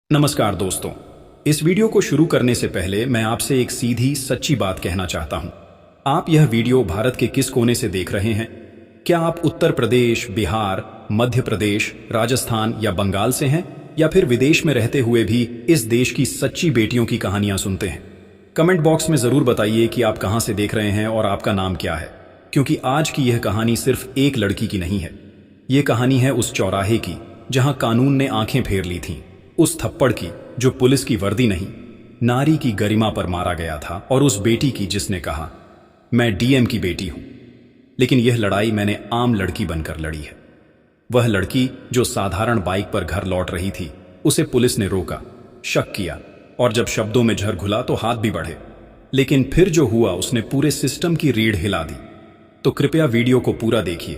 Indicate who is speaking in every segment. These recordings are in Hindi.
Speaker 1: नमस्कार दोस्तों। इस वीडियो को शुरू करने से पहले मैं आपसे एक सीधी सच्ची बात कहना चाहता हूं। आप यह वीडियो भारत के किस कोने से देख रहे हैं? क्या आप उत्तर प्रदेश, बिहार, मध्य प्रदेश, राजस्थान या बंगाल से हैं, या फिर विदेश में रहते हुए भी इस देश की सच्ची बेटियों की कहानियां सुनते हैं? कमेंट बॉक्स में जरूर बताइए कि आप कहां से देख रहे हैं और आपका नाम क्या है, क्योंकि आज की यह कहानी सिर्फ एक लड़की की नहीं है। ये कहानी है उस चौराहे की जहां कानून ने आंखें फेर ली थीं, उस थप्पड़ की जो पुलिस की वर्दी नहीं, नारी की गरिमा पर मारा गया था, और उस बेटी की जिसने कहा, मैं डीएम की बेटी हूं, लेकिन यह लड़ाई मैंने आम लड़की बनकर लड़ी है। वह लड़की जो साधारण बाइक पर घर लौट रही थी, उसे पुलिस ने रोका, शक किया, और जब शब्दों में झर घुला तो हाथ भी बढ़े, लेकिन फिर जो हुआ उसने पूरे सिस्टम की रीढ़ हिला दी। तो कृपया वीडियो को पूरा देखिए,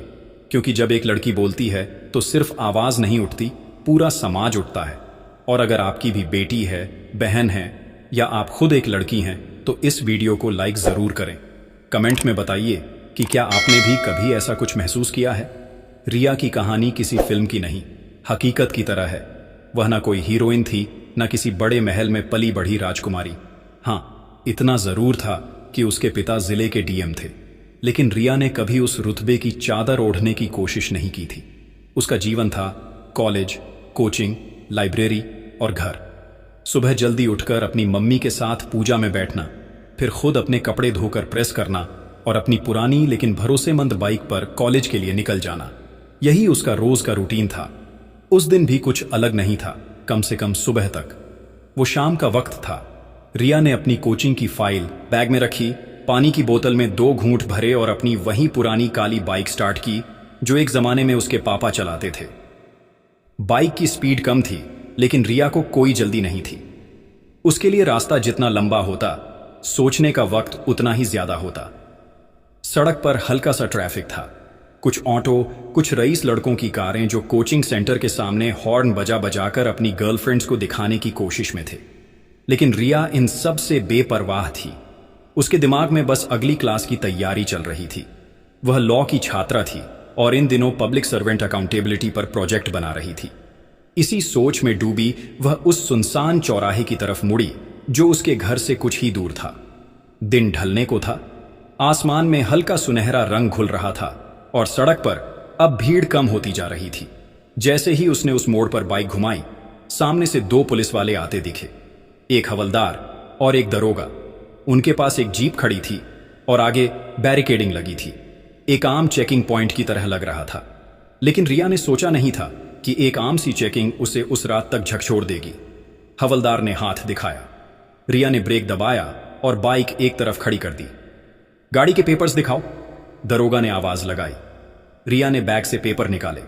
Speaker 1: क्योंकि जब एक लड़की बोलती है तो सिर्फ आवाज नहीं उठती, पूरा समाज उठता है। और अगर आपकी भी बेटी है, बहन है, या आप खुद एक लड़की हैं, तो इस वीडियो को लाइक जरूर करें। कमेंट में बताइए कि क्या आपने भी कभी ऐसा कुछ महसूस किया है। रिया की कहानी किसी फिल्म की नहीं, हकीकत की तरह है। वह ना कोई हीरोइन थी, ना किसी बड़े महल में पली बढ़ी राजकुमारी। हाँ, इतना जरूर था कि उसके पिता जिले के डीएम थे, लेकिन रिया ने कभी उस रुतबे की चादर ओढ़ने की कोशिश नहीं की थी। उसका जीवन था कॉलेज, कोचिंग, लाइब्रेरी और घर। सुबह जल्दी उठकर अपनी मम्मी के साथ पूजा में बैठना, फिर खुद अपने कपड़े धोकर प्रेस करना और अपनी पुरानी लेकिन भरोसेमंद बाइक पर कॉलेज के लिए निकल जाना। यही उसका रोज का रूटीन था। उस दिन भी कुछ अलग नहीं था, कम से कम सुबह तक। वो शाम का वक्त था। रिया ने अपनी कोचिंग की फाइल बैग में रखी, पानी की बोतल में 2 घूंट भरे और अपनी वही पुरानी काली बाइक स्टार्ट की जो एक जमाने में उसके पापा चलाते थे। बाइक की स्पीड कम थी, लेकिन रिया को कोई जल्दी नहीं थी। उसके लिए रास्ता जितना लंबा होता, सोचने का वक्त उतना ही ज्यादा होता। सड़क पर हल्का सा ट्रैफिक था, कुछ ऑटो, कुछ रईस लड़कों की कारें जो कोचिंग सेंटर के सामने हॉर्न बजा बजाकर अपनी गर्लफ्रेंड्स को दिखाने की कोशिश में थे। लेकिन रिया इन सब से बेपरवाह थी। उसके दिमाग में बस अगली क्लास की तैयारी चल रही थी। वह लॉ की छात्रा थी और इन दिनों पब्लिक सर्वेंट अकाउंटेबिलिटी पर प्रोजेक्ट बना रही थी। इसी सोच में डूबी वह उस सुनसान चौराहे की तरफ मुड़ी जो उसके घर से कुछ ही दूर था। दिन ढलने को था, आसमान में हल्का सुनहरा रंग घुल रहा था और सड़क पर अब भीड़ कम होती जा रही थी। जैसे ही उसने उस मोड़ पर बाइक घुमाई, सामने से 2 पुलिस वाले आते दिखे, एक हवलदार और एक दरोगा। उनके पास एक जीप खड़ी थी और आगे बैरिकेडिंग लगी थी। एक आम चेकिंग पॉइंट की तरह लग रहा था, लेकिन रिया ने सोचा नहीं था कि एक आम सी चेकिंग उसे उस रात तक झकझोर देगी। हवलदार ने हाथ दिखाया, रिया ने ब्रेक दबाया और बाइक एक तरफ खड़ी कर दी। गाड़ी के पेपर्स दिखाओ, दरोगा ने आवाज लगाई। रिया ने बैग से पेपर निकाले।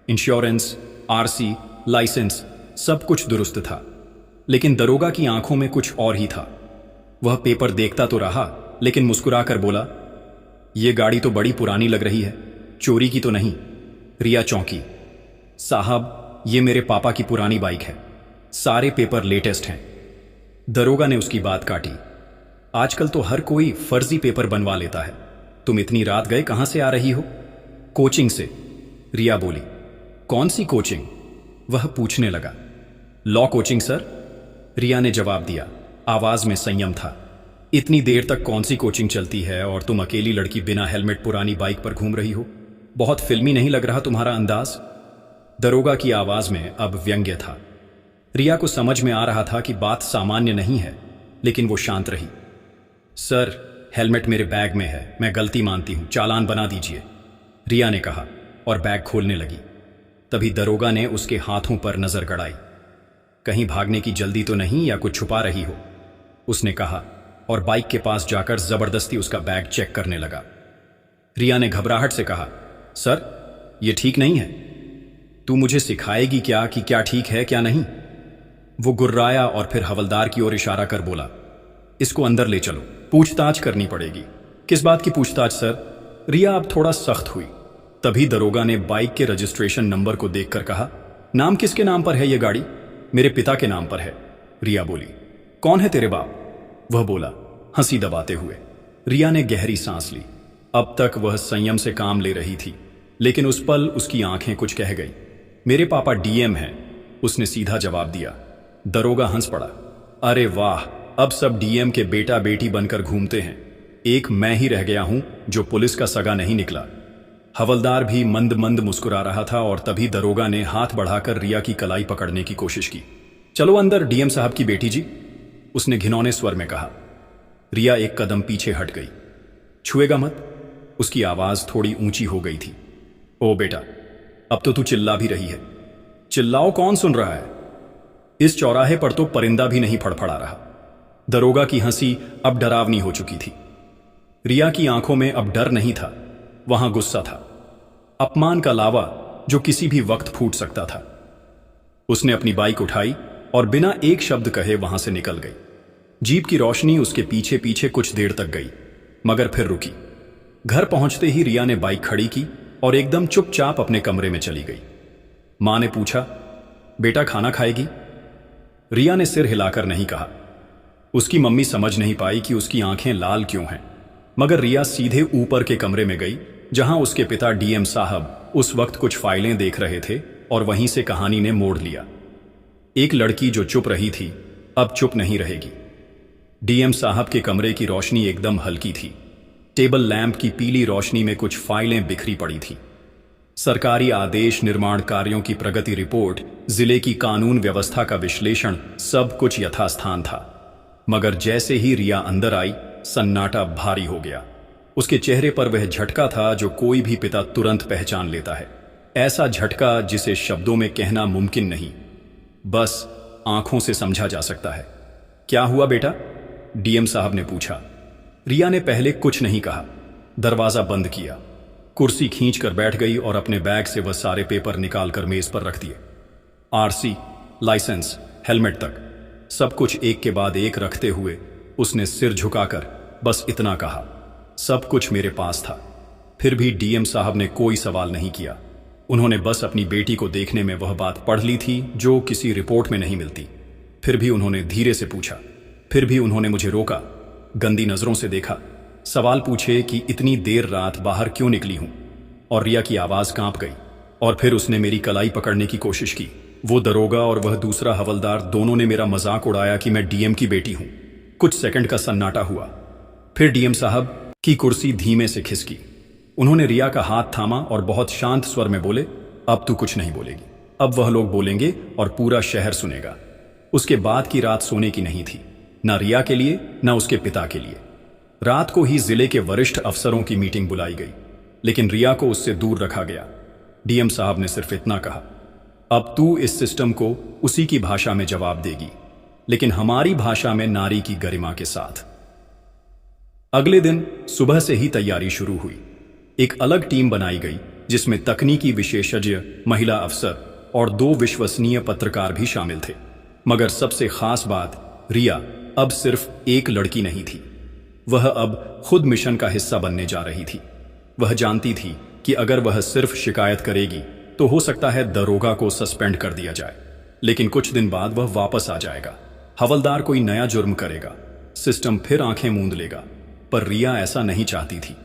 Speaker 1: इंश्योरेंस, आरसी, लाइसेंस, सब कुछ दुरुस्त था, लेकिन दरोगा की आंखों में कुछ और ही था। वह पेपर देखता तो रहा, लेकिन मुस्कुराकर बोला, यह गाड़ी तो बड़ी पुरानी लग रही है, चोरी की तो नहीं? रिया चौंकी। साहब, ये मेरे पापा की पुरानी बाइक है, सारे पेपर लेटेस्ट हैं। दरोगा ने उसकी बात काटी। आजकल तो हर कोई फर्जी पेपर बनवा लेता है। तुम इतनी रात गए कहां से आ रही हो? कोचिंग से, रिया बोली। कौन सी कोचिंग? वह पूछने लगा। लॉ कोचिंग सर, रिया ने जवाब दिया। आवाज में संयम था। इतनी देर तक कौन सी कोचिंग चलती है और तुम अकेली लड़की बिना हेलमेट पुरानी बाइक पर घूम रही हो? बहुत फिल्मी नहीं लग रहा तुम्हारा अंदाज? दरोगा की आवाज में अब व्यंग्य था। रिया को समझ में आ रहा था कि बात सामान्य नहीं है, लेकिन वो शांत रही। सर, हेलमेट मेरे बैग में है, मैं गलती मानती हूं, चालान बना दीजिए, रिया ने कहा और बैग खोलने लगी। तभी दरोगा ने उसके हाथों पर नजर गड़ाई। कहीं भागने की जल्दी तो नहीं या कुछ छुपा रही हो? उसने कहा और बाइक के पास जाकर जबरदस्ती उसका बैग चेक करने लगा। रिया ने घबराहट से कहा, सर, यह ठीक नहीं है। तू मुझे सिखाएगी क्या कि क्या ठीक है क्या नहीं? वो गुर्राया और फिर हवलदार की ओर इशारा कर बोला, इसको अंदर ले चलो, पूछताछ करनी पड़ेगी। किस बात की पूछताछ सर? रिया अब थोड़ा सख्त हुई। तभी दरोगा ने बाइक के रजिस्ट्रेशन नंबर को देखकर कहा, नाम किसके नाम पर है यह गाड़ी? मेरे पिता के नाम पर है, रिया बोली। कौन है तेरे बाप? वह बोला, हंसी दबाते हुए। रिया ने गहरी सांस ली। अब तक वह संयम से काम ले रही थी, लेकिन उस पल उसकी आंखें कुछ कह गई। मेरे पापा डीएम हैं, उसने सीधा जवाब दिया। दरोगा हंस पड़ा। अरे वाह, अब सब डीएम के बेटा बेटी बनकर घूमते हैं, एक मैं ही रह गया हूं जो पुलिस का सगा नहीं निकला। हवलदार भी मंद मंद मुस्कुरा रहा था और तभी दरोगा ने हाथ बढ़ाकर रिया की कलाई पकड़ने की कोशिश की। चलो अंदर डीएम साहब की बेटी जी, उसने घिनौने स्वर में कहा। रिया एक कदम पीछे हट गई। छुएगा मत, उसकी आवाज थोड़ी ऊंची हो गई थी। ओ बेटा, अब तो तू चिल्ला भी रही है। चिल्लाओ, कौन सुन रहा है? इस चौराहे पर तो परिंदा भी नहीं फड़फड़ा रहा। दरोगा की हंसी अब डरावनी हो चुकी थी। रिया की आंखों में अब डर नहीं था, वहां गुस्सा था, अपमान का लावा जो किसी भी वक्त फूट सकता था। उसने अपनी बाइक उठाई और बिना एक शब्द कहे वहां से निकल गई। जीप की रोशनी उसके पीछे पीछे कुछ देर तक गई, मगर फिर रुकी। घर पहुंचते ही रिया ने बाइक खड़ी की और एकदम चुपचाप अपने कमरे में चली गई। मां ने पूछा, बेटा खाना खाएगी? रिया ने सिर हिलाकर नहीं कहा। उसकी मम्मी समझ नहीं पाई कि उसकी आंखें लाल क्यों हैं, मगर रिया सीधे ऊपर के कमरे में गई जहां उसके पिता डीएम साहब उस वक्त कुछ फाइलें देख रहे थे और वहीं से कहानी ने मोड़ लिया। एक लड़की जो चुप रही थी अब चुप नहीं रहेगी। डीएम साहब के कमरे की रोशनी एकदम हल्की थी। टेबल लैंप की पीली रोशनी में कुछ फाइलें बिखरी पड़ी थी। सरकारी आदेश, निर्माण कार्यों की प्रगति रिपोर्ट, जिले की कानून व्यवस्था का विश्लेषण, सब कुछ यथास्थान था। मगर जैसे ही रिया अंदर आई, सन्नाटा भारी हो गया। उसके चेहरे पर वह झटका था जो कोई भी पिता तुरंत पहचान लेता है। ऐसा झटका जिसे शब्दों में कहना मुमकिन नहीं, बस आंखों से समझा जा सकता है। क्या हुआ बेटा? डीएम साहब ने पूछा। रिया ने पहले कुछ नहीं कहा। दरवाजा बंद किया, कुर्सी खींचकर बैठ गई और अपने बैग से वह सारे पेपर निकालकर मेज पर रख दिए। आरसी, लाइसेंस, हेलमेट तक सब कुछ एक के बाद एक रखते हुए उसने सिर झुकाकर बस इतना कहा, सब कुछ मेरे पास था। फिर भी डीएम साहब ने कोई सवाल नहीं किया। उन्होंने बस अपनी बेटी को देखने में वह बात पढ़ ली थी जो किसी रिपोर्ट में नहीं मिलती। फिर भी उन्होंने धीरे से पूछा, फिर भी उन्होंने मुझे रोका, गंदी नजरों से देखा, सवाल पूछे कि इतनी देर रात बाहर क्यों निकली हूं। और रिया की आवाज कांप गई और फिर उसने मेरी कलाई पकड़ने की कोशिश की। वो दरोगा और वह दूसरा हवलदार दोनों ने मेरा मजाक उड़ाया कि मैं डीएम की बेटी हूं। कुछ सेकंड का सन्नाटा हुआ, फिर डीएम साहब की कुर्सी धीमे से खिसकी। उन्होंने रिया का हाथ थामा और बहुत शांत स्वर में बोले, अब तू कुछ नहीं बोलेगी, अब वह लोग बोलेंगे और पूरा शहर सुनेगा। उसके बाद की रात सोने की नहीं थी, ना रिया के लिए ना उसके पिता के लिए। रात को ही जिले के वरिष्ठ अफसरों की मीटिंग बुलाई गई, लेकिन रिया को उससे दूर रखा गया। डीएम साहब ने सिर्फ इतना कहा, अब तू इस सिस्टम को उसी की भाषा में जवाब देगी, लेकिन हमारी भाषा में, नारी की गरिमा के साथ। अगले दिन सुबह से ही तैयारी शुरू हुई। एक अलग टीम बनाई गई जिसमें तकनीकी विशेषज्ञ, महिला अफसर और 2 विश्वसनीय पत्रकार भी शामिल थे। मगर सबसे खास बात, रिया अब सिर्फ एक लड़की नहीं थी, वह अब खुद मिशन का हिस्सा बनने जा रही थी। वह जानती थी कि अगर वह सिर्फ शिकायत करेगी तो हो सकता है दरोगा को सस्पेंड कर दिया जाए, लेकिन कुछ दिन बाद वह वापस आ जाएगा। हवलदार कोई नया जुर्म करेगा, सिस्टम फिर आंखें मूंद लेगा। पर रिया ऐसा नहीं चाहती थी।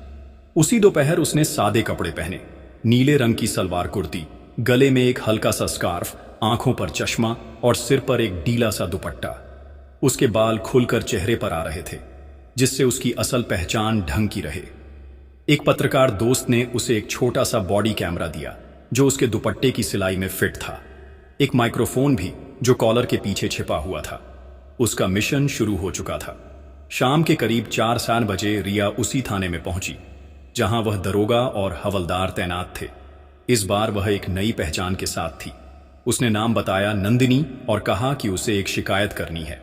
Speaker 1: उसी दोपहर उसने सादे कपड़े पहने, नीले रंग की सलवार कुर्ती, गले में एक हल्का सा स्कार्फ, आंखों पर चश्मा और सिर पर एक ढीला सा दुपट्टा। उसके बाल खुलकर चेहरे पर आ रहे थे, जिससे उसकी असल पहचान ढंग की रहे। एक पत्रकार दोस्त ने उसे एक छोटा सा बॉडी कैमरा दिया जो उसके दुपट्टे की सिलाई में फिट था। एक माइक्रोफोन भी जो कॉलर के पीछे छिपा हुआ था। उसका मिशन शुरू हो चुका था। शाम के करीब 4-4 बजे रिया उसी थाने में पहुंची जहां वह दरोगा और हवलदार तैनात थे। इस बार वह एक नई पहचान के साथ थी। उसने नाम बताया नंदिनी और कहा कि उसे एक शिकायत करनी है।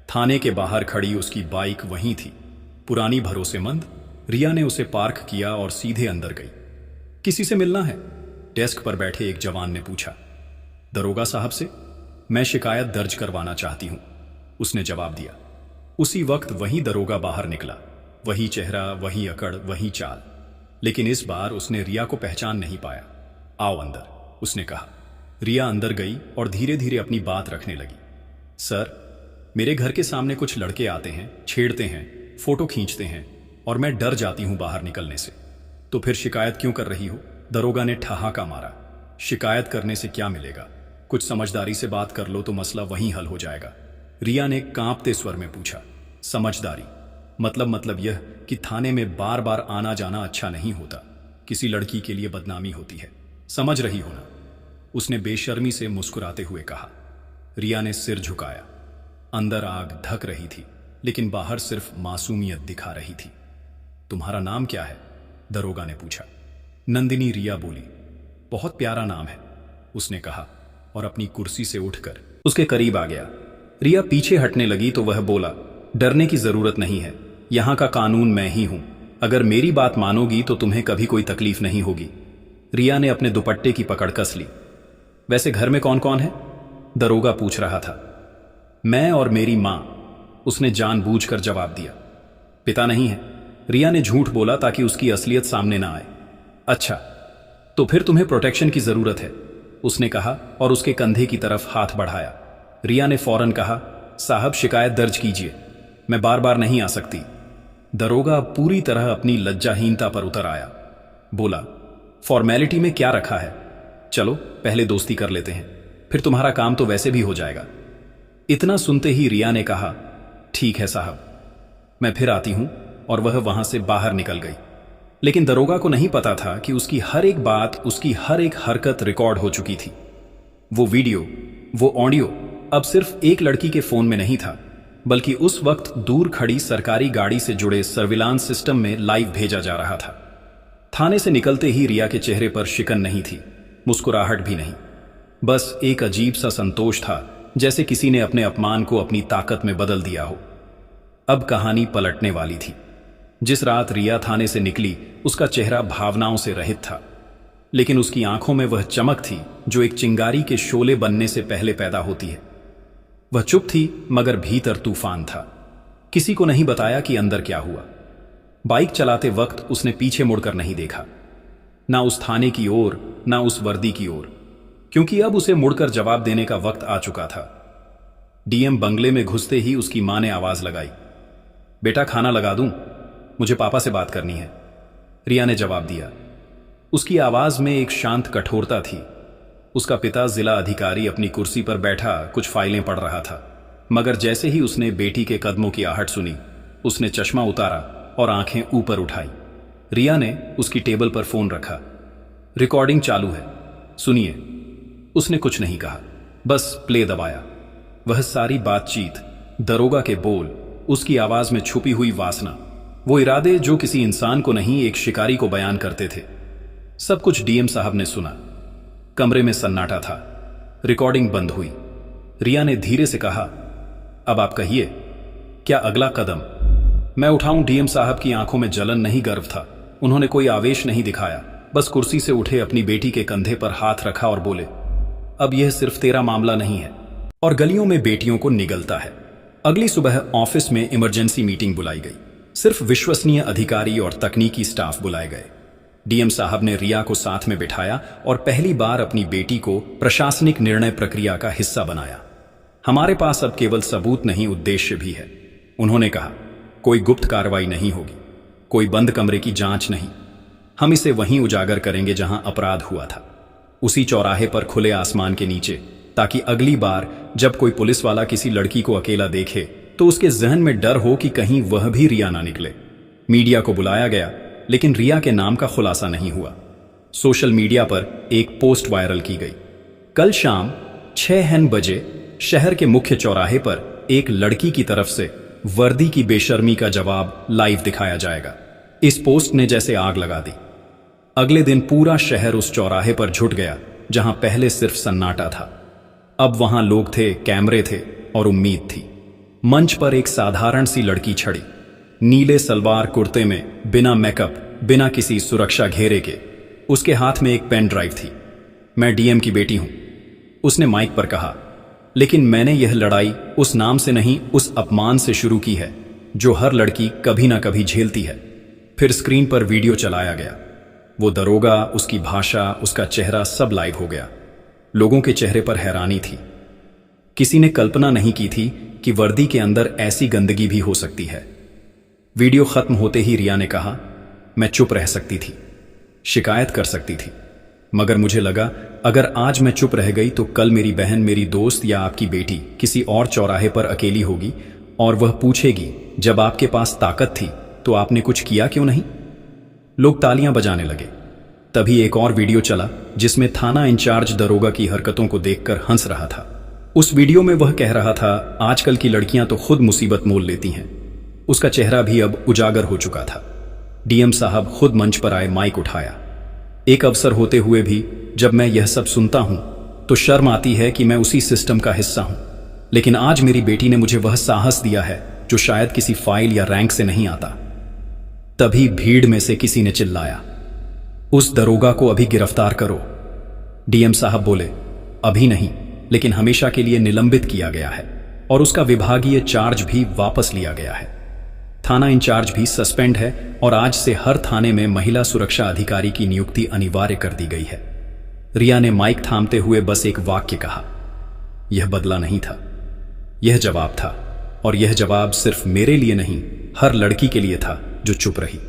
Speaker 1: थाने के बाहर खड़ी उसकी बाइक वहीं थी, पुरानी भरोसेमंद। रिया ने उसे पार्क किया और सीधे अंदर गई। किसी से मिलना है? डेस्क पर बैठे एक जवान ने पूछा। दरोगा साहब से? मैं शिकायत दर्ज करवाना चाहती हूं, उसने जवाब दिया। उसी वक्त वही दरोगा बाहर निकला, वही चेहरा, वही अकड़, वही चाल। लेकिन इस बार उसने रिया को पहचान नहीं पाया। आओ अंदर, उसने कहा। रिया अंदर गई और धीरे धीरे अपनी बात रखने लगी। सर, मेरे घर के सामने कुछ लड़के आते हैं, छेड़ते हैं, फोटो खींचते हैं और मैं डर जाती हूं बाहर निकलने से। तो फिर शिकायत क्यों कर रही हो? दरोगा ने ठहाका मारा। शिकायत करने से क्या मिलेगा? कुछ समझदारी से बात कर लो तो मसला वहीं हल हो जाएगा। रिया ने कांपते स्वर में पूछा। समझदारी? मतलब यह कि थाने में बार बार आना जाना अच्छा नहीं होता। किसी लड़की के लिए बदनामी होती है, समझ रही हो ना? उसने बेशर्मी से मुस्कुराते हुए कहा। रिया ने सिर झुकाया। अंदर आग धक रही थी, लेकिन बाहर सिर्फ मासूमियत दिखा रही थी। तुम्हारा नाम क्या है? दरोगा ने पूछा। नंदिनी, रिया बोली। बहुत प्यारा नाम है, उसने कहा और अपनी कुर्सी से उठकर उसके करीब आ गया। रिया पीछे हटने लगी तो वह बोला, डरने की जरूरत नहीं है, यहां का कानून मैं ही हूं। अगर मेरी बात मानोगी तो तुम्हें कभी कोई तकलीफ नहीं होगी। रिया ने अपने दुपट्टे की पकड़ कस ली। वैसे घर में कौन कौन है? दरोगा पूछ रहा था। मैं और मेरी मां, उसने जानबूझकर जवाब दिया। पिता नहीं है? रिया ने झूठ बोला ताकि उसकी असलियत सामने ना आए। अच्छा, तो फिर तुम्हें प्रोटेक्शन की जरूरत है, उसने कहा और उसके कंधे की तरफ हाथ बढ़ाया। रिया ने फौरन कहा, साहब शिकायत दर्ज कीजिए, मैं बार बार नहीं आ सकती। दरोगा पूरी तरह अपनी लज्जाहीनता पर उतर आया। बोला, फॉर्मेलिटी में क्या रखा है? चलो पहले दोस्ती कर लेते हैं, फिर तुम्हारा काम तो वैसे भी हो जाएगा। इतना सुनते ही रिया ने कहा, ठीक है साहब, मैं फिर आती हूं, और वह वहां से बाहर निकल गई। लेकिन दरोगा को नहीं पता था कि उसकी हर एक बात, उसकी हर एक हरकत रिकॉर्ड हो चुकी थी। वो वीडियो, वो ऑडियो अब सिर्फ एक लड़की के फोन में नहीं था, बल्कि उस वक्त दूर खड़ी सरकारी गाड़ी से जुड़े सर्विलांस सिस्टम में लाइव भेजा जा रहा था। थाने से निकलते ही रिया के चेहरे पर शिकन नहीं थी, मुस्कुराहट भी नहीं, बस एक अजीब सा संतोष था, जैसे किसी ने अपने अपमान को अपनी ताकत में बदल दिया हो। अब कहानी पलटने वाली थी। जिस रात रिया थाने से निकली, उसका चेहरा भावनाओं से रहित था, लेकिन उसकी आंखों में वह चमक थी जो एक चिंगारी के शोले बनने से पहले पैदा होती है। वह चुप थी, मगर भीतर तूफान था। किसी को नहीं बताया कि अंदर क्या हुआ। बाइक चलाते वक्त उसने पीछे मुड़कर नहीं देखा, ना उस थाने की ओर, ना उस वर्दी की ओर, क्योंकि अब उसे मुड़कर जवाब देने का वक्त आ चुका था। डीएम बंगले में घुसते ही उसकी मां ने आवाज लगाई, बेटा खाना लगा दूं? मुझे पापा से बात करनी है। रिया ने जवाब दिया। उसकी आवाज में एक शांत कठोरता थी। उसका पिता जिला अधिकारी अपनी कुर्सी पर बैठा कुछ फाइलें पढ़ रहा था, मगर जैसे ही उसने बेटी के कदमों की आहट सुनी, उसने चश्मा उतारा और आंखें ऊपर उठाई। रिया ने उसकी टेबल पर फोन रखा। रिकॉर्डिंग चालू है, सुनिए। उसने कुछ नहीं कहा, बस प्ले दबाया। वह सारी बातचीत, दरोगा के बोल, उसकी आवाज में छुपी हुई वासना, वो इरादे जो किसी इंसान को नहीं एक शिकारी को बयान करते थे, सब कुछ डीएम साहब ने सुना। कमरे में सन्नाटा था। रिकॉर्डिंग बंद हुई। रिया ने धीरे से कहा, अब आप कहिए, क्या अगला कदम? मैं उठाऊं? डीएम साहब की आंखों में जलन नहीं, गर्व था। उन्होंने कोई आवेश नहीं दिखाया, बस कुर्सी से उठे, अपनी बेटी के कंधे पर हाथ रखा और बोले, अब यह सिर्फ तेरा मामला नहीं है, और गलियों में बेटियों को निगलता है। अगली सुबह ऑफिस में इमरजेंसी मीटिंग बुलाई गई। सिर्फ विश्वसनीय अधिकारी और तकनीकी स्टाफ बुलाए गए। डीएम साहब ने रिया को साथ में बिठाया और पहली बार अपनी बेटी को प्रशासनिक निर्णय प्रक्रिया का हिस्सा बनाया। हमारे पास अब केवल सबूत नहीं, उद्देश्य भी है, उन्होंने कहा। कोई गुप्त कार्रवाई नहीं होगी, कोई बंद कमरे की जांच नहीं। हम इसे वहीं उजागर करेंगे जहां अपराध हुआ था, उसी चौराहे पर, खुले आसमान के नीचे, ताकि अगली बार जब कोई पुलिस वाला किसी लड़की को अकेला देखे तो उसके जहन में डर हो कि कहीं वह भी रिया ना निकले। मीडिया को बुलाया गया, लेकिन रिया के नाम का खुलासा नहीं हुआ। सोशल मीडिया पर एक पोस्ट वायरल की गई। कल शाम 6 बजे शहर के मुख्य चौराहे पर एक लड़की की तरफ से वर्दी की बेशर्मी का जवाब लाइव दिखाया जाएगा। इस पोस्ट ने जैसे आग लगा दी। अगले दिन पूरा शहर उस चौराहे पर जुट गया जहां पहले सिर्फ सन्नाटा था। अब वहां लोग थे, कैमरे थे और उम्मीद थी। मंच पर एक साधारण सी लड़की छड़ी, नीले सलवार कुर्ते में, बिना मेकअप, बिना किसी सुरक्षा घेरे के। उसके हाथ में एक पेन ड्राइव थी। मैं डीएम की बेटी हूं, उसने माइक पर कहा, लेकिन मैंने यह लड़ाई उस नाम से नहीं, उस अपमान से शुरू की है जो हर लड़की कभी ना कभी झेलती है। फिर स्क्रीन पर वीडियो चलाया गया। वो दरोगा, उसकी भाषा, उसका चेहरा, सब लाइव हो गया। लोगों के चेहरे पर हैरानी थी। किसी ने कल्पना नहीं की थी कि वर्दी के अंदर ऐसी गंदगी भी हो सकती है। वीडियो खत्म होते ही रिया ने कहा, मैं चुप रह सकती थी, शिकायत कर सकती थी, मगर मुझे लगा अगर आज मैं चुप रह गई तो कल मेरी बहन, मेरी दोस्त या आपकी बेटी किसी और चौराहे पर अकेली होगी और वह पूछेगी, जब आपके पास ताकत थी तो आपने कुछ किया क्यों नहीं? लोग तालियां बजाने लगे। तभी एक और वीडियो चला जिसमें थाना इंचार्ज दरोगा की हरकतों को देखकर हंस रहा था। उस वीडियो में वह कह रहा था, आजकल की लड़कियां तो खुद मुसीबत मोल लेती हैं। उसका चेहरा भी अब उजागर हो चुका था। डीएम साहब खुद मंच पर आए, माइक उठाया। एक अवसर होते हुए भी जब मैं यह सब सुनता हूं तो शर्म आती है कि मैं उसी सिस्टम का हिस्सा हूं। लेकिन आज मेरी बेटी ने मुझे वह साहस दिया है जो शायद किसी फाइल या रैंक से नहीं आता। तभी भीड़ में से किसी ने चिल्लाया, उस दरोगा को अभी गिरफ्तार करो। डीएम साहब बोले, अभी नहीं, लेकिन हमेशा के लिए निलंबित किया गया है और उसका विभागीय चार्ज भी वापस लिया गया है। थाना इंचार्ज भी सस्पेंड है और आज से हर थाने में महिला सुरक्षा अधिकारी की नियुक्ति अनिवार्य कर दी गई है। रिया ने माइक थामते हुए बस एक वाक्य कहा, यह बदला नहीं था, यह जवाब था। और यह जवाब सिर्फ मेरे लिए नहीं, हर लड़की के लिए था जो चुप रही।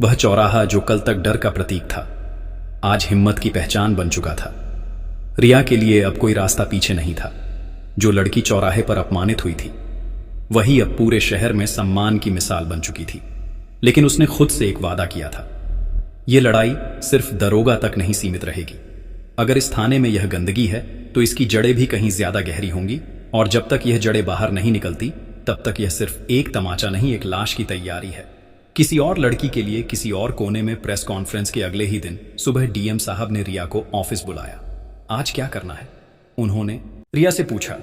Speaker 1: वह चौराहा जो कल तक डर का प्रतीक था, आज हिम्मत की पहचान बन चुका था। रिया के लिए अब कोई रास्ता पीछे नहीं था। जो लड़की चौराहे पर अपमानित हुई थी वही अब पूरे शहर में सम्मान की मिसाल बन चुकी थी। लेकिन उसने खुद से एक वादा किया था, यह लड़ाई सिर्फ दरोगा तक नहीं सीमित रहेगी। अगर इस थाने में यह गंदगी है तो इसकी जड़ें भी कहीं ज्यादा गहरी होंगी, और जब तक यह जड़ें बाहर नहीं निकलती तब तक यह सिर्फ एक तमाचा नहीं, एक लाश की तैयारी है। किसी और लड़की के लिए किसी और कोने में प्रेस कॉन्फ्रेंस के अगले ही दिन सुबह डीएम साहब ने रिया को ऑफिस बुलाया। आज क्या करना है, उन्होंने रिया से पूछा।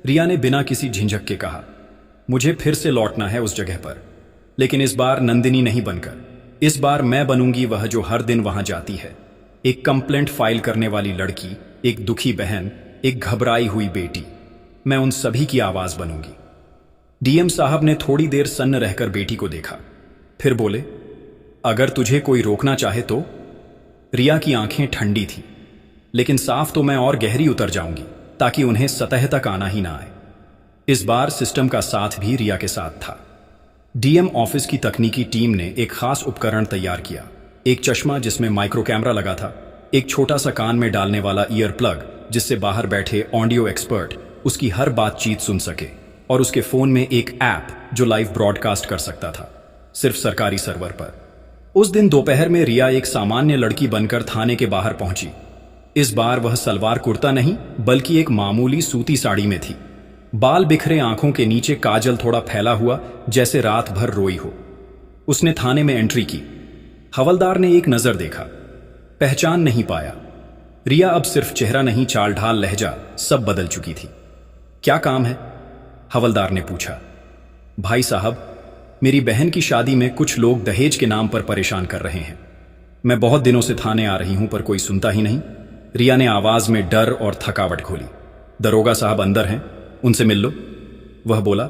Speaker 1: रिया ने बिना किसी झिझक के कहा, मुझे फिर से लौटना है उस जगह पर, लेकिन इस बार नंदिनी नहीं बनकर। इस बार मैं बनूंगी वह जो हर दिन वहां जाती है, एक कंप्लेंट फाइल करने वाली लड़की, एक दुखी बहन, एक घबराई हुई बेटी। मैं उन सभी की आवाज बनूंगी। डीएम साहब ने थोड़ी देर सन्न रहकर बेटी को देखा, फिर बोले, अगर तुझे कोई रोकना चाहे तो। रिया की आंखें ठंडी थी, लेकिन साफ तो मैं और गहरी उतर जाऊंगी ताकि उन्हें सतह तक आना ही ना आए। इस बार सिस्टम का साथ भी रिया के साथ था। डीएम ऑफिस की तकनीकी टीम ने एक खास उपकरण तैयार किया, एक चश्मा जिसमें माइक्रो कैमरा लगा था, एक छोटा सा कान में डालने वाला ईयर प्लग जिससे बाहर बैठे ऑडियो एक्सपर्ट उसकी हर बातचीत सुन सके, और उसके फोन में एक ऐप जो लाइव ब्रॉडकास्ट कर सकता था, सिर्फ सरकारी सर्वर पर। उस दिन दोपहर में रिया एक सामान्य लड़की बनकर थाने के बाहर पहुंची। इस बार वह सलवार कुर्ता नहीं बल्कि एक मामूली सूती साड़ी में थी। बाल बिखरे, आंखों के नीचे काजल थोड़ा फैला हुआ जैसे रात भर रोई हो। उसने थाने में एंट्री की। हवलदार ने एक नजर देखा, पहचान नहीं पाया। रिया अब सिर्फ चेहरा नहीं, चाल ढाल, लहजा सब बदल चुकी थी। क्या काम है? हवलदार ने पूछा। भाई साहब, मेरी बहन की शादी में कुछ लोग दहेज के नाम पर परेशान कर रहे हैं। मैं बहुत दिनों से थाने आ रही हूं पर कोई सुनता ही नहीं। रिया ने आवाज में डर और थकावट घोली। दरोगा साहब अंदर हैं, उनसे मिल लो, वह बोला।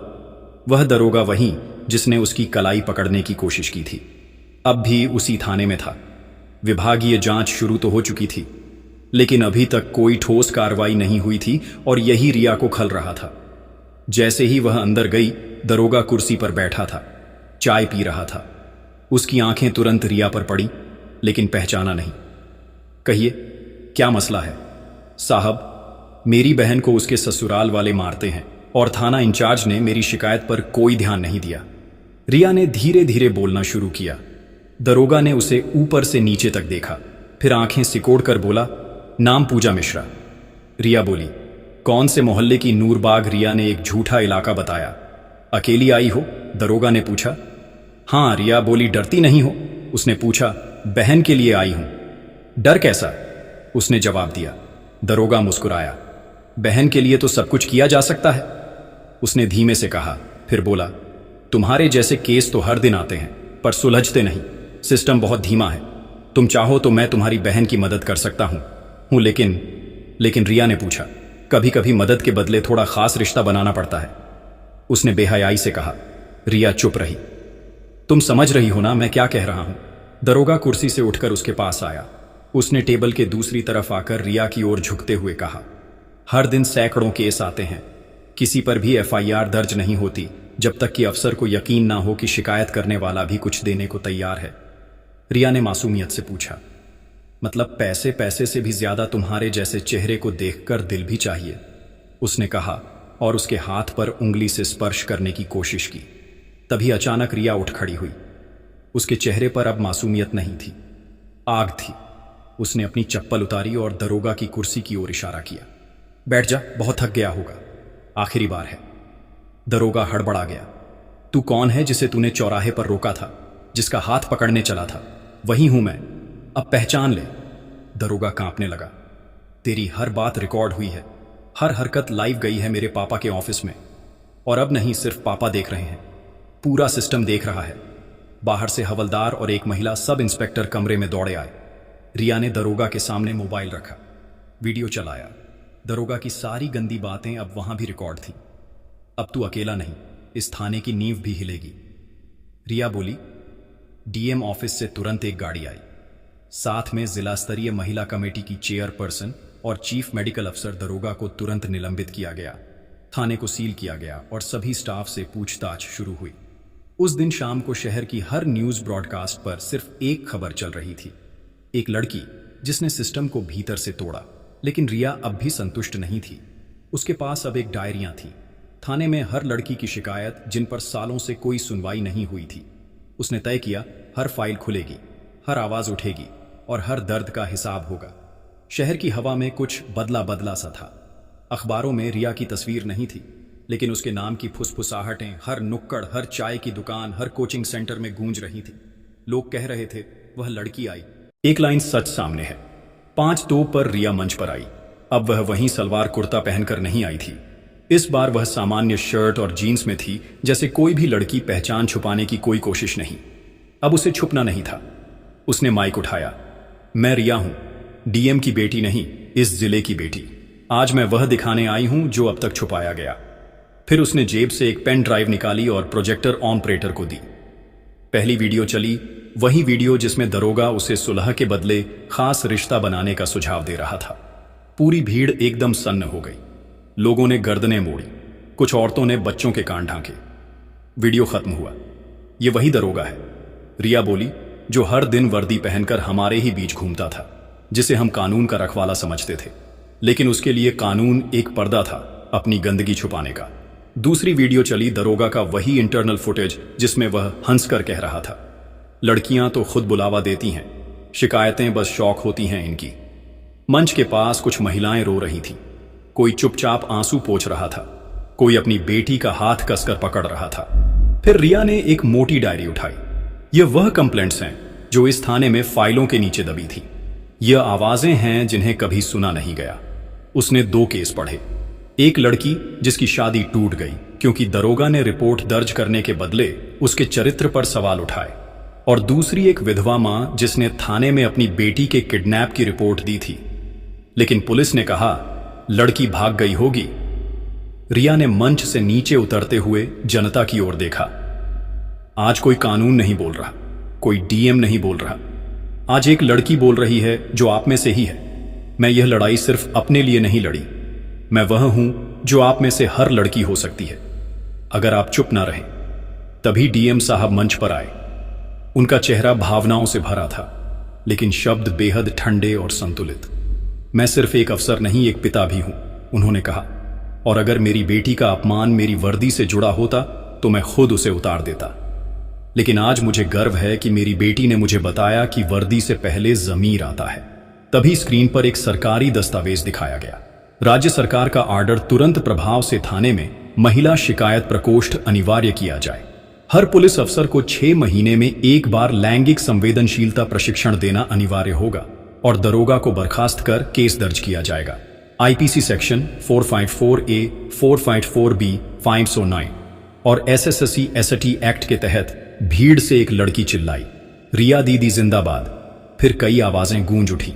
Speaker 1: वह दरोगा वही जिसने उसकी कलाई पकड़ने की कोशिश की थी, अब भी उसी थाने में था। विभागीय जांच शुरू तो हो चुकी थी, लेकिन अभी तक कोई ठोस कार्रवाई नहीं हुई थी और यही रिया को खल रहा था। जैसे ही वह अंदर गई, दरोगा कुर्सी पर बैठा था, चाय पी रहा था। उसकी आंखें तुरंत रिया पर पड़ी, लेकिन पहचाना नहीं। कहिए, क्या मसला है? साहब, मेरी बहन को उसके ससुराल वाले मारते हैं और थाना इंचार्ज ने मेरी शिकायत पर कोई ध्यान नहीं दिया। रिया ने धीरे धीरे बोलना शुरू किया। दरोगा ने उसे ऊपर से नीचे तक देखा, फिर आंखें सिकोड़कर बोला, नाम पूजा मिश्रा। रिया बोली, कौन से मोहल्ले की? नूरबाग। रिया ने एक झूठा इलाका बताया। अकेली आई हो? दरोगा ने पूछा। हाँ, रिया बोली। डरती नहीं हो? उसने पूछा। बहन के लिए आई हूं। डर कैसा? उसने जवाब दिया। दरोगा मुस्कुराया। बहन के लिए तो सब कुछ किया जा सकता है, उसने धीमे से कहा, फिर बोला, तुम्हारे जैसे केस तो हर दिन आते हैं पर सुलझते नहीं। सिस्टम बहुत धीमा है। तुम चाहो तो मैं तुम्हारी बहन की मदद कर सकता हूं, लेकिन रिया ने पूछा, कभी कभी मदद के बदले थोड़ा खास रिश्ता बनाना पड़ता है, उसने बेहयाई से कहा। रिया चुप रही। तुम समझ रही हो ना मैं क्या कह रहा हूं? दरोगा कुर्सी से उठकर उसके पास आया। उसने टेबल के दूसरी तरफ आकर रिया की ओर झुकते हुए कहा, हर दिन सैकड़ों केस आते हैं, किसी पर भी एफआईआर दर्ज नहीं होती जब तक कि अफसर को यकीन ना हो कि शिकायत करने वाला भी कुछ देने को तैयार है। रिया ने मासूमियत से पूछा, मतलब पैसे पैसे से भी ज्यादा तुम्हारे जैसे चेहरे को देखकर दिल भी चाहिए, उसने कहा और उसके हाथ पर उंगली से स्पर्श करने की कोशिश की। तभी अचानक रिया उठ खड़ी हुई। उसके चेहरे पर अब मासूमियत नहीं थी, आग थी। उसने अपनी चप्पल उतारी और दरोगा की कुर्सी की ओर इशारा किया। बैठ जा, बहुत थक गया होगा, आखिरी बार है। दरोगा हड़बड़ा गया। तू कौन है जिसे तूने चौराहे पर रोका था, जिसका हाथ पकड़ने चला था? वही हूं मैं, अब पहचान ले। दरोगा कांपने लगा। तेरी हर बात रिकॉर्ड हुई है, हर हरकत लाइव गई है मेरे पापा के ऑफिस में। और अब नहीं सिर्फ पापा देख रहे हैं, पूरा सिस्टम देख रहा है। बाहर से हवलदार और एक महिला सब इंस्पेक्टर कमरे में दौड़े आए। रिया ने दरोगा के सामने मोबाइल रखा, वीडियो चलाया। दरोगा की सारी गंदी बातें अब वहां भी रिकॉर्ड थी। अब तू अकेला नहीं, इस थाने की नींव भी हिलेगी। रिया बोली। डीएम ऑफिस से तुरंत एक गाड़ी आई। साथ में जिला स्तरीय महिला कमेटी की चेयरपर्सन और चीफ मेडिकल अफसर। दरोगा को तुरंत निलंबित किया गया, थाने को सील किया गया और सभी स्टाफ से पूछताछ शुरू हुई। उस दिन शाम को शहर की हर न्यूज ब्रॉडकास्ट पर सिर्फ एक खबर चल रही थी, एक लड़की जिसने सिस्टम को भीतर से तोड़ा। लेकिन रिया अब भी संतुष्ट नहीं थी। उसके पास अब एक डायरियां थी, थाने में हर लड़की की शिकायत जिन पर सालों से कोई सुनवाई नहीं हुई थी। उसने तय किया, हर फाइल खुलेगी, हर आवाज उठेगी और हर दर्द का हिसाब होगा। शहर की हवा में कुछ बदला बदला सा था। अखबारों में रिया की तस्वीर नहीं थी, लेकिन उसके नाम की फुसफुसाहटें हर नुक्कड़, हर चाय की दुकान, हर कोचिंग सेंटर में गूंज रही थी। लोग कह रहे थे, वह लड़की आई। एक लाइन सच सामने है। 5-2 पर रिया मंच पर आई। अब वह वहीं सलवार कुर्ता पहनकर नहीं आई थी। इस बार वह सामान्य शर्ट और जीन्स में थी, जैसे कोई भी लड़की पहचान छुपाने की कोई कोशिश नहीं। अब उसे छुपना नहीं था। उसने माइक उठाया। मैं रिया हूं, डीएम की बेटी नहीं, इस जिले की बेटी। आज मैं वह दिखाने आई हूं जो अब तक छुपाया गया। फिर उसने जेब से एक पेन ड्राइव निकाली और प्रोजेक्टर ऑपरेटर को दी। पहली वीडियो चली, वही वीडियो जिसमें दरोगा उसे सुलह के बदले खास रिश्ता बनाने का सुझाव दे रहा था। पूरी भीड़ एकदम सन्न हो गई। लोगों ने गर्दनें मोड़ी, कुछ औरतों ने बच्चों के कान ढांके। वीडियो खत्म हुआ। ये वही दरोगा है, रिया बोली, जो हर दिन वर्दी पहनकर हमारे ही बीच घूमता था, जिसे हम कानून का रखवाला समझते थे। लेकिन उसके लिए कानून एक पर्दा था, अपनी गंदगी छुपाने का। दूसरी वीडियो चली, दरोगा का वही इंटरनल फुटेज जिसमें वह हंसकर कह रहा था, लड़कियां तो खुद बुलावा देती हैं, शिकायतें बस शौक होती हैं इनकी। मंच के पास कुछ महिलाएं रो रही थीं। कोई चुपचाप आंसू पोंछ रहा था, कोई अपनी बेटी का हाथ कसकर पकड़ रहा था। फिर रिया ने एक मोटी डायरी उठाई। ये वह कंप्लेंट्स हैं जो इस थाने में फाइलों के नीचे दबी थी। यह आवाजें हैं जिन्हें कभी सुना नहीं गया। उसने 2 केस पढ़े। एक लड़की जिसकी शादी टूट गई क्योंकि दरोगा ने रिपोर्ट दर्ज करने के बदले उसके चरित्र पर सवाल उठाए, और दूसरी एक विधवा मां जिसने थाने में अपनी बेटी के किडनैप की रिपोर्ट दी थी, लेकिन पुलिस ने कहा लड़की भाग गई होगी। रिया ने मंच से नीचे उतरते हुए जनता की ओर देखा। आज कोई कानून नहीं बोल रहा, कोई डीएम नहीं बोल रहा। आज एक लड़की बोल रही है जो आप में से ही है। मैं यह लड़ाई सिर्फ अपने लिए नहीं लड़ी, मैं वह हूं जो आप में से हर लड़की हो सकती है। अगर आप चुप ना रहें। तभी डीएम साहब मंच पर आए। उनका चेहरा भावनाओं से भरा था, लेकिन शब्द बेहद ठंडे और संतुलित। मैं सिर्फ एक अफसर नहीं, एक पिता भी हूं, उन्होंने कहा। और अगर मेरी बेटी का अपमान मेरी वर्दी से जुड़ा होता तो मैं खुद उसे उतार देता। लेकिन आज मुझे गर्व है कि मेरी बेटी ने मुझे बताया कि वर्दी से पहले ज़मीर आता है। तभी स्क्रीन पर एक सरकारी दस्तावेज दिखाया गया। राज्य सरकार का आर्डर, तुरंत प्रभाव से थाने में महिला शिकायत प्रकोष्ठ अनिवार्य किया जाए। हर पुलिस अफसर को 6 महीने में एक बार लैंगिक संवेदनशीलता प्रशिक्षण देना अनिवार्य होगा और दरोगा को बर्खास्त कर केस दर्ज किया जाएगा। आईपीसी सेक्शन 454A, 454B, 509 और एसएससी एसटी एक्ट के तहत भीड़ से एक लड़की चिल्लाई, रिया दीदी जिंदाबाद। फिर कई आवाजें गूंज उठी,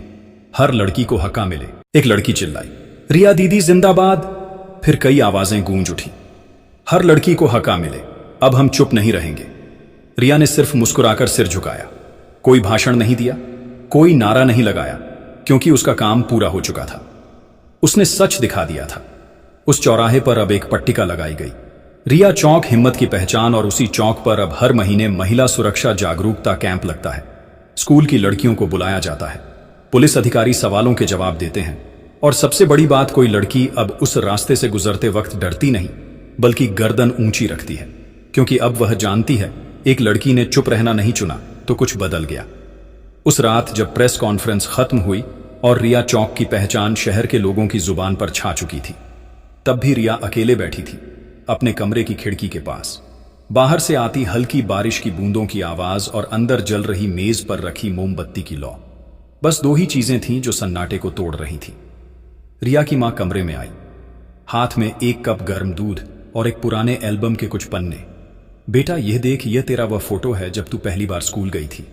Speaker 1: हर लड़की को हका मिले। एक लड़की चिल्लाई, रिया दीदी जिंदाबाद। फिर कई आवाजें गूंज उठी, हर लड़की को हका मिले। अब हम चुप नहीं रहेंगे। रिया ने सिर्फ मुस्कुराकर सिर झुकाया। कोई भाषण नहीं दिया, कोई नारा नहीं लगाया, क्योंकि उसका काम पूरा हो चुका था। उसने सच दिखा दिया था। उस चौराहे पर अब एक पट्टिका लगाई गई, रिया चौक हिम्मत की पहचान, और उसी चौक पर अब हर महीने महिला सुरक्षा जागरूकता कैंप लगता है। स्कूल की लड़कियों को बुलाया जाता है, पुलिस अधिकारी सवालों के जवाब देते हैं, और सबसे बड़ी बात, कोई लड़की अब उस रास्ते से गुजरते वक्त डरती नहीं, बल्कि गर्दन ऊंची रखती है, क्योंकि अब वह जानती है एक लड़की ने चुप रहना नहीं चुना तो कुछ बदल गया। उस रात जब प्रेस कॉन्फ्रेंस खत्म हुई और रिया चौक की पहचान शहर के लोगों की जुबान पर छा चुकी थी, तब भी रिया अकेले बैठी थी अपने कमरे की खिड़की के पास। बाहर से आती हल्की बारिश की बूंदों की आवाज और अंदर जल रही मेज पर रखी मोमबत्ती की लौ, बस दो ही चीजें थीं जो सन्नाटे को तोड़ रही थीं। रिया की मां कमरे में आई, हाथ में एक कप गर्म दूध और एक पुराने एल्बम के कुछ पन्ने। बेटा यह देख, यह तेरा वह फोटो है जब तू पहली बार स्कूल गई थी।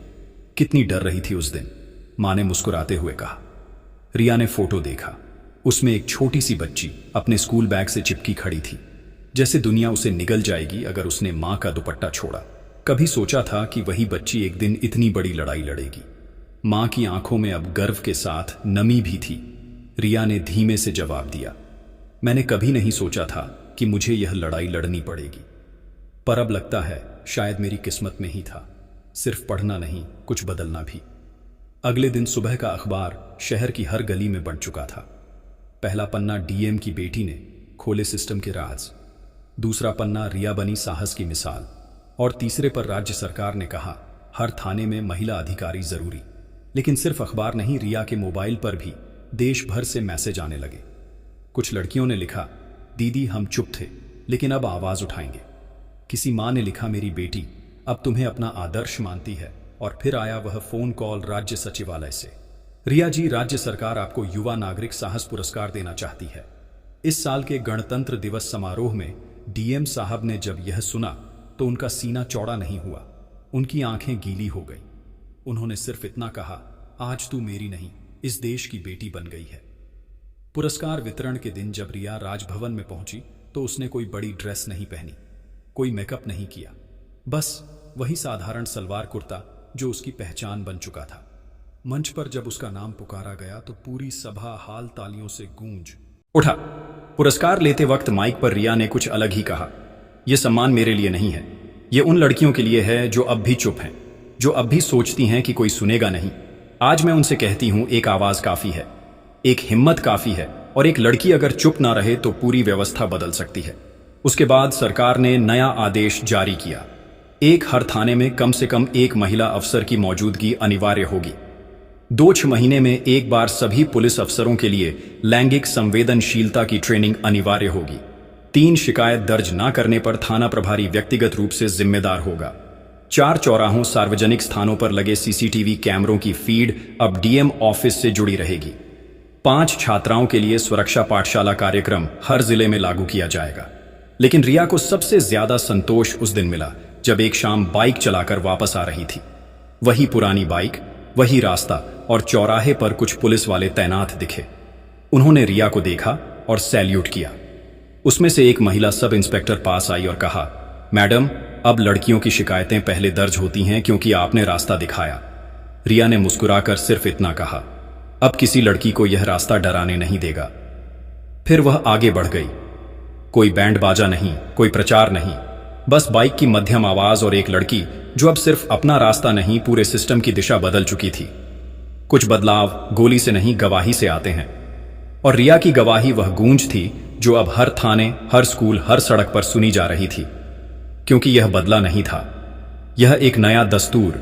Speaker 1: कितनी डर रही थी उस दिन, मां ने मुस्कुराते हुए कहा। रिया ने फोटो देखा। उसमें एक छोटी सी बच्ची अपने स्कूल बैग से चिपकी खड़ी थी, जैसे दुनिया उसे निगल जाएगी अगर उसने मां का दुपट्टा छोड़ा। कभी सोचा था कि वही बच्ची एक दिन इतनी बड़ी लड़ाई लड़ेगी। मां की आंखों में अब गर्व के साथ नमी भी थी। रिया ने धीमे से जवाब दिया, मैंने कभी नहीं सोचा था कि मुझे यह लड़ाई लड़नी पड़ेगी, पर अब लगता है शायद मेरी किस्मत में ही था, सिर्फ पढ़ना नहीं, कुछ बदलना भी। अगले दिन सुबह का अखबार शहर की हर गली में बंट चुका था। पहला पन्ना डीएम की बेटी ने खोले सिस्टम के राज, दूसरा पन्ना रिया बनी साहस की मिसाल, और तीसरे पर राज्य सरकार ने कहा हर थाने में महिला अधिकारी जरूरी। लेकिन सिर्फ अखबार नहीं, रिया के मोबाइल पर भी देश भर से मैसेज आने लगे। कुछ लड़कियों ने लिखा, दीदी हम चुप थे लेकिन अब आवाज उठाएंगे। किसी मां ने लिखा, मेरी बेटी अब तुम्हें अपना आदर्श मानती है। और फिर आया वह फोन कॉल राज्य सचिवालय से, रिया जी, राज्य सरकार आपको युवा नागरिक साहस पुरस्कार देना चाहती है। इस साल के गणतंत्र दिवस समारोह में डीएम साहब ने जब यह सुना तो उनका सीना चौड़ा नहीं हुआ, उनकी आंखें गीली हो गई। उन्होंने सिर्फ इतना कहा, आज तू मेरी नहीं, इस देश की बेटी बन गई है। पुरस्कार वितरण के दिन जब रिया राजभवन में पहुंची तो उसने कोई बड़ी ड्रेस नहीं पहनी, कोई मेकअप नहीं किया, बस वही साधारण सलवार कुर्ता जो उसकी पहचान बन चुका था। मंच पर जब उसका नाम पुकारा गया तो पूरी सभा हाल तालियों से गूंज उठा। पुरस्कार लेते वक्त माइक पर रिया ने कुछ अलग ही कहा, यह सम्मान मेरे लिए नहीं है, ये उन लड़कियों के लिए है जो अब भी चुप हैं, जो अब भी सोचती हैं कि कोई सुनेगा नहीं। आज मैं उनसे कहती हूं, एक आवाज काफी है, एक हिम्मत काफी है, और एक लड़की अगर चुप ना रहे तो पूरी व्यवस्था बदल सकती है। उसके बाद सरकार ने नया आदेश जारी किया, एक हर थाने में कम से कम एक महिला अफसर की मौजूदगी अनिवार्य होगी। 2 महीने में एक बार सभी पुलिस अफसरों के लिए लैंगिक संवेदनशीलता की ट्रेनिंग अनिवार्य होगी। 3 शिकायत दर्ज न करने पर थाना प्रभारी व्यक्तिगत रूप से जिम्मेदार होगा। 4 चौराहों, सार्वजनिक स्थानों पर लगे सीसीटीवी कैमरों की फीड अब डीएम ऑफिस से जुड़ी रहेगी। 5 छात्राओं के लिए सुरक्षा पाठशाला कार्यक्रम हर जिले में लागू किया जाएगा। लेकिन रिया को सबसे ज्यादा संतोष उस दिन मिला जब एक शाम बाइक चलाकर वापस आ रही थी। वही पुरानी बाइक, वही रास्ता, और चौराहे पर कुछ पुलिस वाले तैनात दिखे। उन्होंने रिया को देखा और सैल्यूट किया। उसमें से एक महिला सब इंस्पेक्टर पास आई और कहा, मैडम, अब लड़कियों की शिकायतें पहले दर्ज होती हैं क्योंकि आपने रास्ता दिखाया। रिया ने मुस्कुराकर सिर्फ इतना कहा, अब किसी लड़की को यह रास्ता डराने नहीं देगा। फिर वह आगे बढ़ गई। कोई बैंड बाजा नहीं, कोई प्रचार नहीं, बस बाइक की मध्यम आवाज और एक लड़की जो अब सिर्फ अपना रास्ता नहीं, पूरे सिस्टम की दिशा बदल चुकी थी। कुछ बदलाव गोली से नहीं, गवाही से आते हैं, और रिया की गवाही वह गूंज थी जो अब हर थाने, हर स्कूल, हर सड़क पर सुनी जा रही थी। क्योंकि यह बदला नहीं था, यह एक नया दस्तूर,